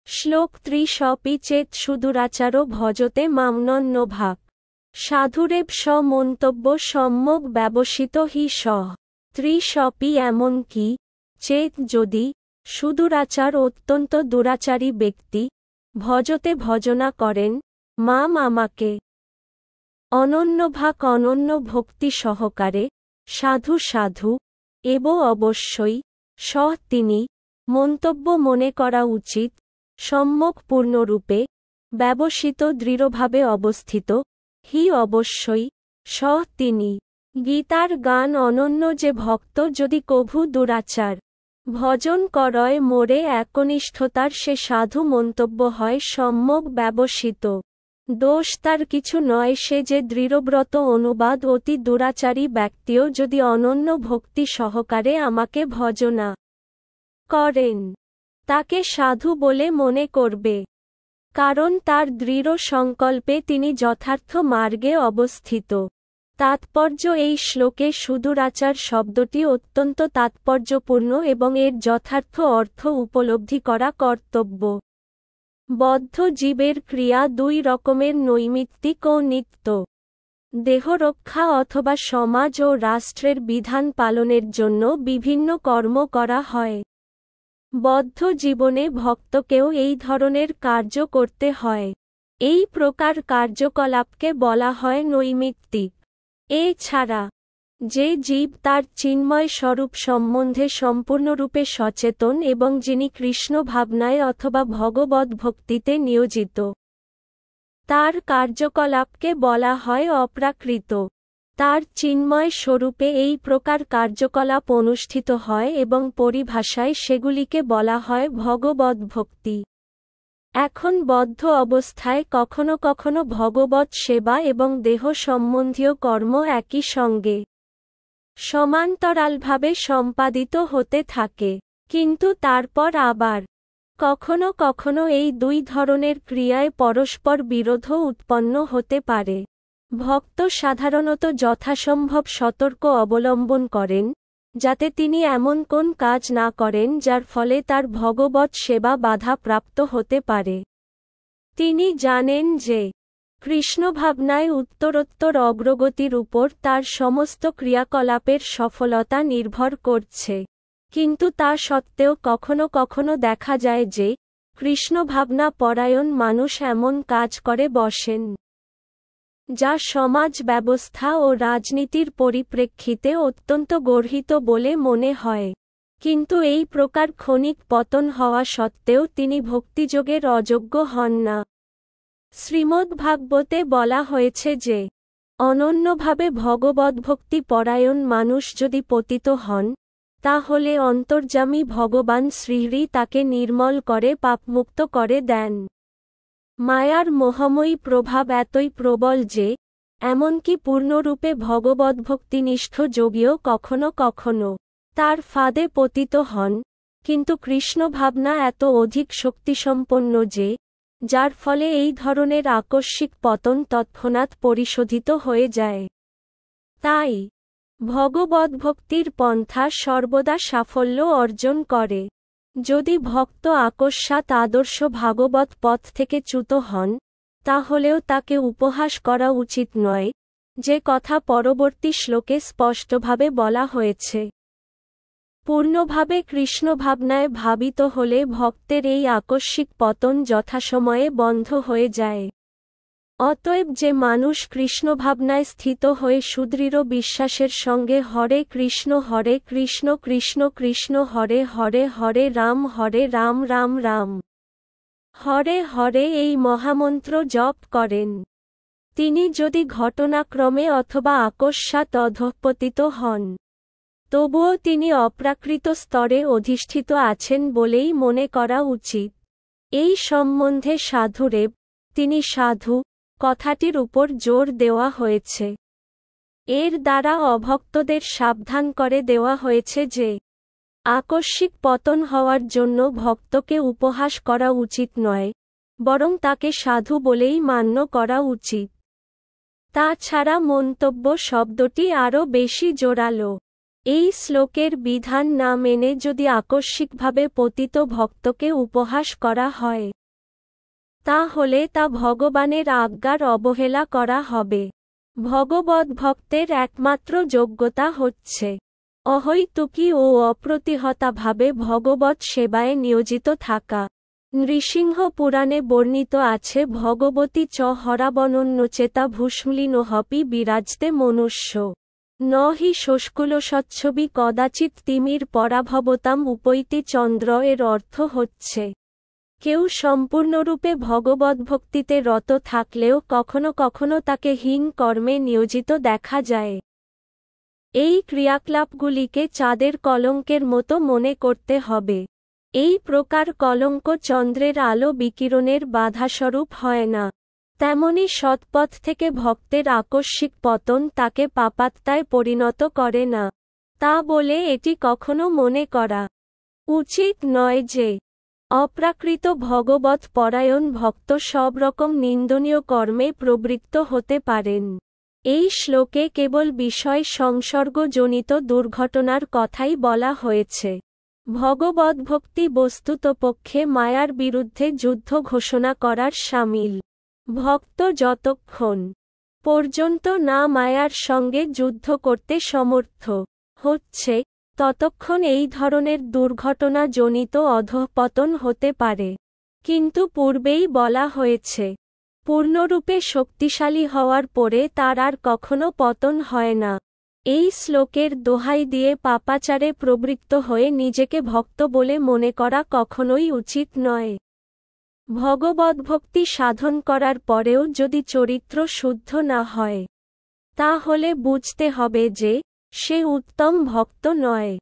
শ্লোক ৩০ চেত সুদূরাচারো ভজতে মামনন্যভাক্ সাধুরেব মন্তব্য সম্যক ব্যবসিত হি সহ ৩০ এমন কি চেত যদি সুদূরাচার অত্যন্ত দুরাচারী ব্যক্তি ভজতে ভজনা করেন মাম আমাকে অনন্যভাক্ অনন্য ভক্তি সহকারে সাধু সাধু এব অবশ্যই সহ তিনি মন্তব্য মনে করা উচিত সম্যক পূর্ণরূপে ব্যবসিত দৃঢ়ভাবে অবস্থিত হি অবশ্যই সহ তিনি গীতার গান অনন্য যে ভক্ত যদি কভু দুরাচার ভজন করয় মোরে একনিষ্ঠতার সে সাধু মন্তব্য হয় সম্যক ব্যবসিত দোষ তার কিছু নয় সে যে দৃঢ়ব্রত অনুবাদ অতি দুরাচারী ব্যক্তিও যদি অনন্য ভক্তি সহকারে আমাকে ভজনা করেন তাকে সাধু বলে মনে করবে কারণ তার দৃঢ় সংকল্পে তিনি যথার্থ মার্গে অবস্থিত তাৎপর্য এই শ্লোকে সুদূরাচার শব্দটি অত্যন্ত তাৎপর্যপূর্ণ এবং এর যথার্থ অর্থ উপলব্ধি করা কর্তব্য বদ্ধ জীবের ক্রিয়া দুই রকমের নৈমিত্তিক ও নিত্য দেহরক্ষা অথবা সমাজ ও রাষ্ট্রের বিধান পালনের জন্য বিভিন্ন কর্ম করা হয় বদ্ধ জীবনে ভক্তকেও এই ধরনের কার্য করতে হয় এই প্রকার কার্যকলাপকে বলা হয় নৈমিত্তিক এছাড়া যে জীব তার চিন্ময় স্বরূপ সম্বন্ধে সম্পূর্ণরূপে সচেতন এবং যিনি কৃষ্ণ ভাবনায় অথবা ভগবদ্ ভক্তিতে নিয়োজিত তার কার্যকলাপকে বলা হয় অপ্রাকৃত তার চিন্ময় স্বরূপে এই প্রকার কার্যকলাপ অনুষ্ঠিত হয় এবং পরিভাষায় সেগুলিকে বলা হয় ভগবদ্ ভক্তি এখন বদ্ধ অবস্থায় কখনো কখনো ভগবৎ সেবা এবং দেহ সম্বন্ধীয় কর্ম একই সঙ্গে সমান্তরালভাবে সম্পাদিত হতে থাকে কিন্তু তারপর আবার কখনো কখনো এই দুই ধরনের ক্রিয়ায় পরস্পর বিরোধও উৎপন্ন হতে পারে ভক্ত সাধারণত যথাসম্ভব সতর্ক অবলম্বন করেন যাতে তিনি এমন কোন কাজ না করেন যার ফলে তার ভগবৎ সেবা বাধা প্রাপ্ত হতে পারে তিনি জানেন যে কৃষ্ণভাবনায় উত্তরোত্তর অগ্রগতির উপর তার সমস্ত ক্রিয়াকলাপের সফলতা নির্ভর করছে কিন্তু তা সত্ত্বেও কখনো কখনো দেখা যায় যে কৃষ্ণভাবনা পরায়ণ মানুষ এমন কাজ করে বসেন যা সমাজ ব্যবস্থা ও রাজনীতির পরিপ্রেক্ষিতে অত্যন্ত গর্হিত বলে মনে হয় কিন্তু এই প্রকার ক্ষণিক পতন হওয়া সত্ত্বেও তিনি ভক্তিযোগের অযোগ্য হন না শ্রীমদ্ভাগবতে বলা হয়েছে যে অনন্যভাবে ভগবদ্ভক্তি পরায়ণ মানুষ যদি পতিত হন তাহলে অন্তর্যামী ভগবান শ্রীহরি তাকে নির্মল করে পাপমুক্ত করে দেন মায়ার মোহময়ী প্রভাব এতই প্রবল যে এমনকি পূর্ণরূপে ভগবদ্ভক্তিনিষ্ঠ যোগীও কখনো কখনো তার ফাঁদে পতিত হন কিন্তু কৃষ্ণভাবনা এত অধিক শক্তিসম্পন্ন যে যার ফলে এই ধরনের আকস্মিক পতন তৎক্ষণাৎ পরিশোধিত হয়ে যায় তাই ভগবদ্ভক্তির পন্থা সর্বদা সাফল্য অর্জন করে যদি ভক্ত আকস্মাৎ আদর্শ ভাগবত পথ থেকে চ্যুত হন তাহলেও তাকে উপহাস করা উচিত নয় যে কথা পরবর্তী শ্লোকে স্পষ্টভাবে বলা হয়েছে পূর্ণভাবে কৃষ্ণভাবনায় ভাবিত হলে ভক্তের এই আকস্মিক পতন যথাসময়ে বন্ধ হয়ে যায় অতএব যে মানুষ কৃষ্ণভাবনায় স্থিত হয়ে সুদৃঢ় বিশ্বাসের সঙ্গে হরে কৃষ্ণ কৃষ্ণ কৃষ্ণ হরে হরে রাম রাম হরে হরে এই মহামন্ত্র জপ করেন তিনি যদি ঘটনাক্রমে অথবা আকস্মাৎ অধঃপতিত হন তবুও তিনি অপ্রাকৃত স্তরে অধিষ্ঠিত আছেন বলেই মনে করা উচিত এই সম্বন্ধে সাধুরেব তিনি সাধু কথাটির উপর জোর দেওয়া হয়েছে এর দ্বারা অভক্তদের সাবধান করে দেওয়া হয়েছে যে আকস্মিক পতন হওয়ার জন্য ভক্তকে উপহাস করা উচিত নয় বরং তাকে সাধু বলেই মান্য করা উচিত তাছাড়া মন্তব্য শব্দটি আরও বেশি জোরালো এই শ্লোকের বিধান না মেনে যদি আকস্মিকভাবে পতিত ভক্তকে উপহাস করা হয়, তাহলে তা ভগবানের আজ্ঞার অবহেলা করা হবে। ভগবদ্ভক্তের একমাত্র যোগ্যতা হচ্ছে অহৈতুকী ও অপ্রতিহতভাবে ভগবৎ সেবায় নিয়োজিত থাকা। নৃসিংহ পুরাণে বর্ণিত আছে, ভগবতী চ হরাবনন্যচেতা ভূষ্মলিনোহপি বিরাজতে মনুষ্য ন হি ষষ্কুলস্বচ্ছবি কদাচিৎ তিমির পরাভবতাম উপৈতি চন্দ্র। এর অর্থ হচ্ছে, কেউ সম্পূর্ণরূপে ভগবদ্ভক্তিতে রত থাকলেও কখনো কখনো তাকে হীন কর্মে নিয়োজিত দেখা যায়। এই ক্রিয়াকলাপগুলিকে চাঁদের কলঙ্কের মতো মনে করতে হবে। এই প্রকার কলঙ্ক চন্দ্রের আলো বিকিরণের বাধাস্বরূপ হয় না। তেমনি সৎপথ থেকে ভক্তের আকস্মিক পতন তাকে পাপাত্মায় পরিণত করে না। তা বলে এটি কখনো মনে করা উচিত নয় যে অপ্রাকৃত ভগবৎ পরায়ণ ভক্ত সব রকম নিন্দনীয় কর্মে প্রবৃত্ত হতে পারেন। এই শ্লোকে কেবল বিষয় সংসর্গজনিত দুর্ঘটনার কথাই বলা হয়েছে। ভগবদ্ভক্তি বস্তুতপক্ষে মায়ার বিরুদ্ধে যুদ্ধ ঘোষণা করার শামিল। ভক্ত যতক্ষণ পর্যন্ত না মায়ার সঙ্গে যুদ্ধ করতে সমর্থ হচ্ছে, ততক্ষণ এই ধরনের দুর্ঘটনাজনিত অধঃপতন হতে পারে। কিন্তু পূর্বেই বলা হয়েছে, পূর্ণরূপে শক্তিশালী হওয়ার পরে তার আর কখনো পতন হয় না। এই শ্লোকের দোহাই দিয়ে পাপাচারে প্রবৃত্ত হয়ে নিজেকে ভক্ত বলে মনে করা কখনোই উচিত নয়। ভগবদ্ভক্তি সাধন করার পরেও যদি চরিত্র শুদ্ধ না হয়, তাহলে বুঝতে হবে যে সে উত্তম ভক্ত নয়।